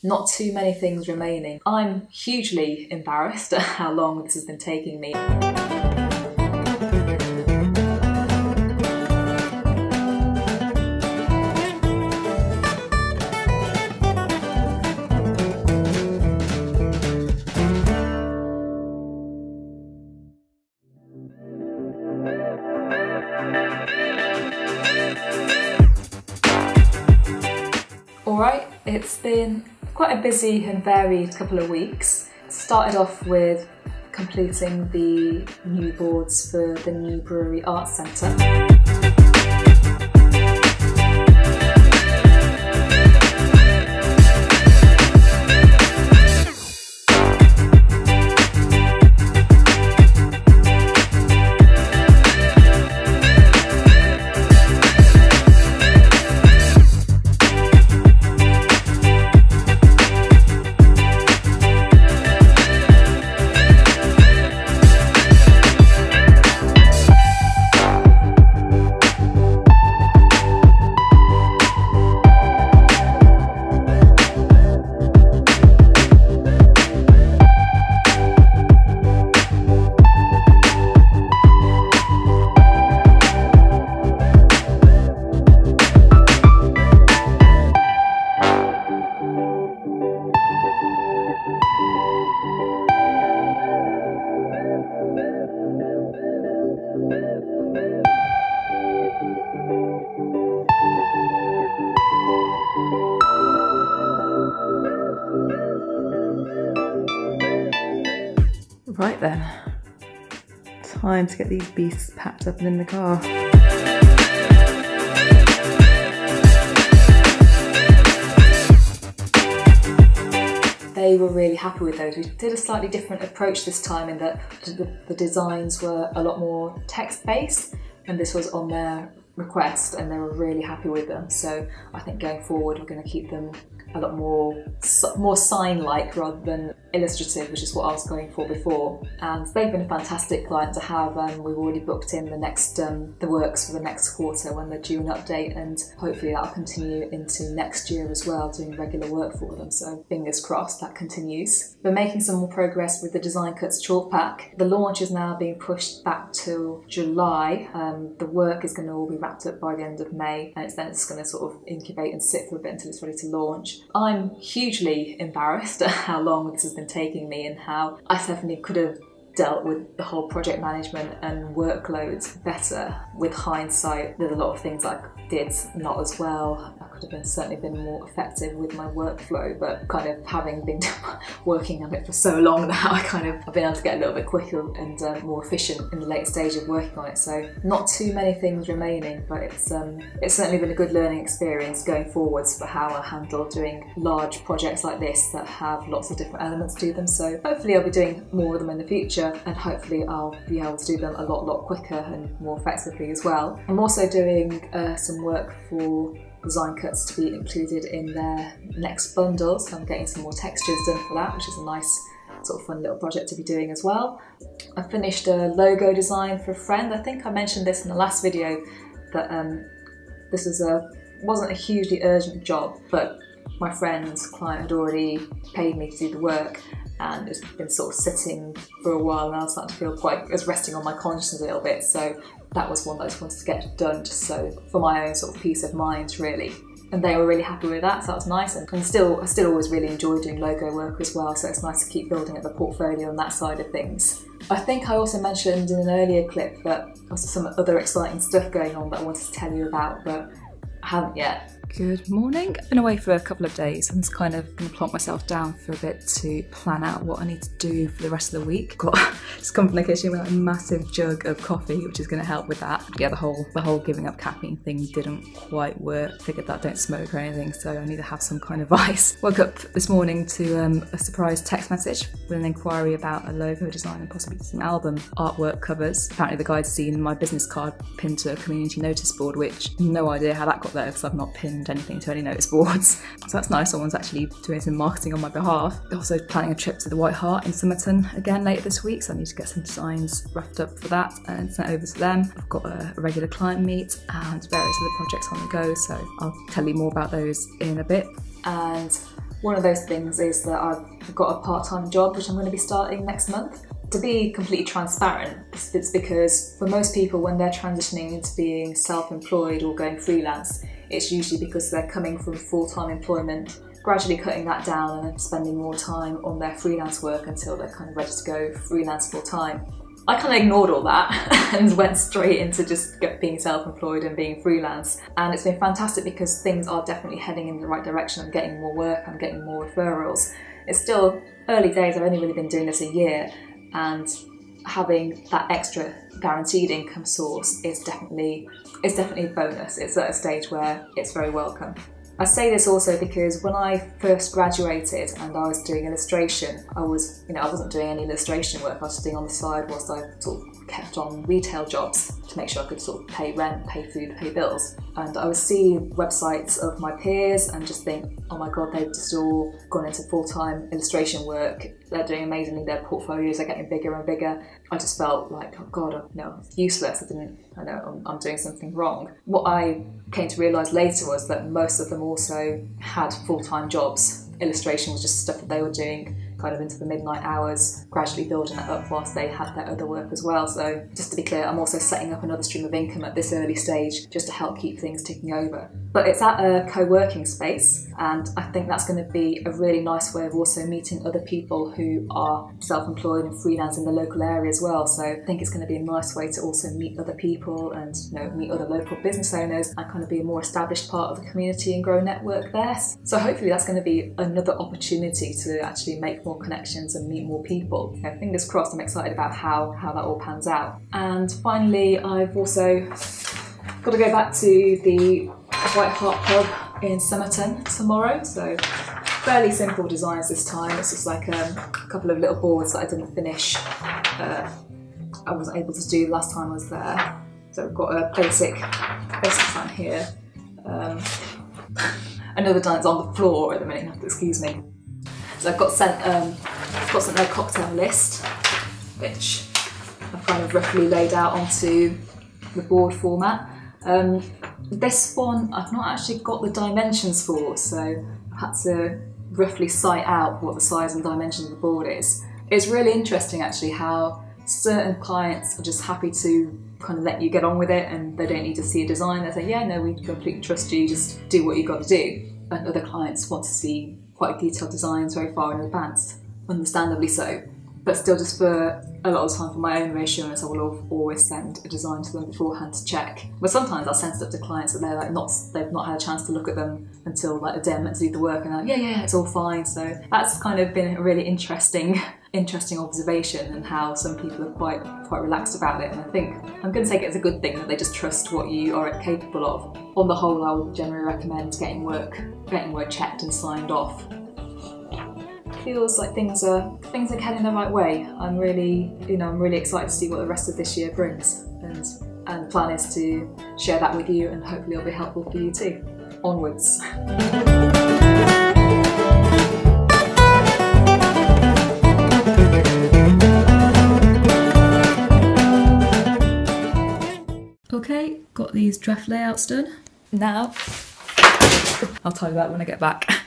not too many things remaining. I'm hugely embarrassed at how long this has been taking me. Alright, it's been quite a busy and varied couple of weeks. Started off with completing the new boards for the Newbury Art Centre. Right then, time to get these beasts packed up and in the car. They were really happy with those. We did a slightly different approach this time in that the designs were a lot more text-based, and this was on their request, and they were really happy with them. So I think going forward we're going to keep them a lot more sign-like rather than illustrative, which is what I was going for before. And they've been a fantastic client to have. We've already booked in the works for the next quarter when they're due an update, and hopefully that'll continue into next year as well, doing regular work for them. So fingers crossed that continues. We're making some more progress with the Design Cuts chalk pack. The launch is now being pushed back to July. The work is going to all be wrapped up by the end of May, and it's going to sort of incubate and sit for a bit until it's ready to launch. I'm hugely embarrassed at how long this has been taking me and how I definitely could have dealt with the whole project management and workloads better. With hindsight, there's a lot of things I did not as well. I could have certainly been more effective with my workflow, but kind of having been working on it for so long now, I've been able to get a little bit quicker and more efficient in the late stage of working on it. So not too many things remaining, but it's certainly been a good learning experience going forwards for how I handle doing large projects like this that have lots of different elements to them. So hopefully I'll be doing more of them in the future, and hopefully I'll be able to do them a lot quicker and more effectively as well. I'm also doing some work for Design Cuts to be included in their next bundle, so I'm getting some more textures done for that, which is a nice sort of fun little project to be doing as well. I finished a logo design for a friend. I think I mentioned this in the last video that this wasn't a hugely urgent job, but my friend's client had already paid me to do the work, and it's been sort of sitting for a while, and I was starting to feel it was resting on my conscience a little bit. So that was one that I just wanted to get done, just so for my own sort of peace of mind, really. And they were really happy with that, so that was nice. And I still always really enjoy doing logo work as well, so it's nice to keep building up the portfolio on that side of things. I think I also mentioned in an earlier clip that there's some other exciting stuff going on that I wanted to tell you about, but I haven't yet. Good morning. I've been away for a couple of days and just kind of going to plonk myself down for a bit to plan out what I need to do for the rest of the week. Got just come from the kitchen with a massive jug of coffee, which is going to help with that. Yeah, the whole giving up caffeine thing didn't quite work. Figured that I don't smoke or anything, so I need to have some kind of ice. Woke up this morning to a surprise text message with an inquiry about a logo design and possibly some album artwork covers. Apparently the guy's seen my business card pinned to a community notice board, which no idea how that got there because I've not pinned anything to any notice boards. So that's nice, someone's actually doing some marketing on my behalf. Also planning a trip to the White Hart in Somerton again later this week, so I need to get some designs roughed up for that and sent over to them. I've got a regular client meet and various other projects on the go, so I'll tell you more about those in a bit. And One of those things is that I've got a part-time job which I'm going to be starting next month. To be completely transparent, it's because for most people when they're transitioning into being self-employed or going freelance, it's usually because they're coming from full-time employment, gradually cutting that down and then spending more time on their freelance work until they're kind of ready to go freelance full-time. I kind of ignored all that and went straight into just being self-employed and being freelance, and it's been fantastic because things are definitely heading in the right direction. I'm getting more work, I'm getting more referrals. It's still early days, I've only really been doing this a year, and having that extra guaranteed income source is definitely a bonus. It's at a stage where it's very welcome. I say this also because when I first graduated and I was doing illustration, I wasn't doing any illustration work. I was doing on the side whilst I sort of kept on retail jobs to make sure I could sort of pay rent, pay food, pay bills. And I would see websites of my peers and just think, oh my God, they've just all gone into full-time illustration work. They're doing amazingly, their portfolios are getting bigger and bigger. I just felt like, oh God, no, it's useless. I know I'm doing something wrong. What I came to realise later was that most of them also had full-time jobs. Illustration was just stuff that they were doing kind of into the midnight hours, gradually building that up whilst they had their other work as well. So just to be clear, I'm also setting up another stream of income at this early stage just to help keep things ticking over. But it's at a co-working space, and I think that's going to be a really nice way of also meeting other people who are self-employed and freelance in the local area as well. So I think it's going to be a nice way to also meet other people and meet other local business owners and kind of be a more established part of the community and grow a network there. So hopefully that's going to be another opportunity to actually make more connections and meet more people. Fingers crossed, I'm excited about how that all pans out. And finally, I've also got to go back to the White Hart Pub in Somerton tomorrow. So fairly simple designs this time. It's just like a couple of little boards that I didn't finish. I wasn't able to do last time I was there. So we've got a basic design here. Another design that's on the floor at the minute, you have to excuse me. So I've got sent a cocktail list, which I've kind of roughly laid out onto the board format. This one I've not actually got the dimensions for, so I've had to roughly cite out what the size and dimensions of the board is. It's really interesting actually how certain clients are just happy to kind of let you get on with it and they don't need to see a design. They say, yeah, no, we completely trust you, just do what you've got to do. And other clients want to see quite detailed designs very far in advance, understandably so. But still, just for a lot of the time, for my own reassurance, I will always send a design to them beforehand to check. But sometimes I'll send stuff to clients that they've not had a chance to look at them until like the day I'm meant to do the work, and they're like, yeah, it's all fine. So that's kind of been a really interesting observation, and how some people are quite relaxed about it. And I think I'm going to take it as a good thing that they just trust what you are capable of. On the whole, I would generally recommend getting work checked and signed off. Feels like things are heading the right way. I'm really excited to see what the rest of this year brings, and the plan is to share that with you, and hopefully it'll be helpful for you too. Onwards. Okay, got these draft layouts done. Now, I'll tell you that when I get back.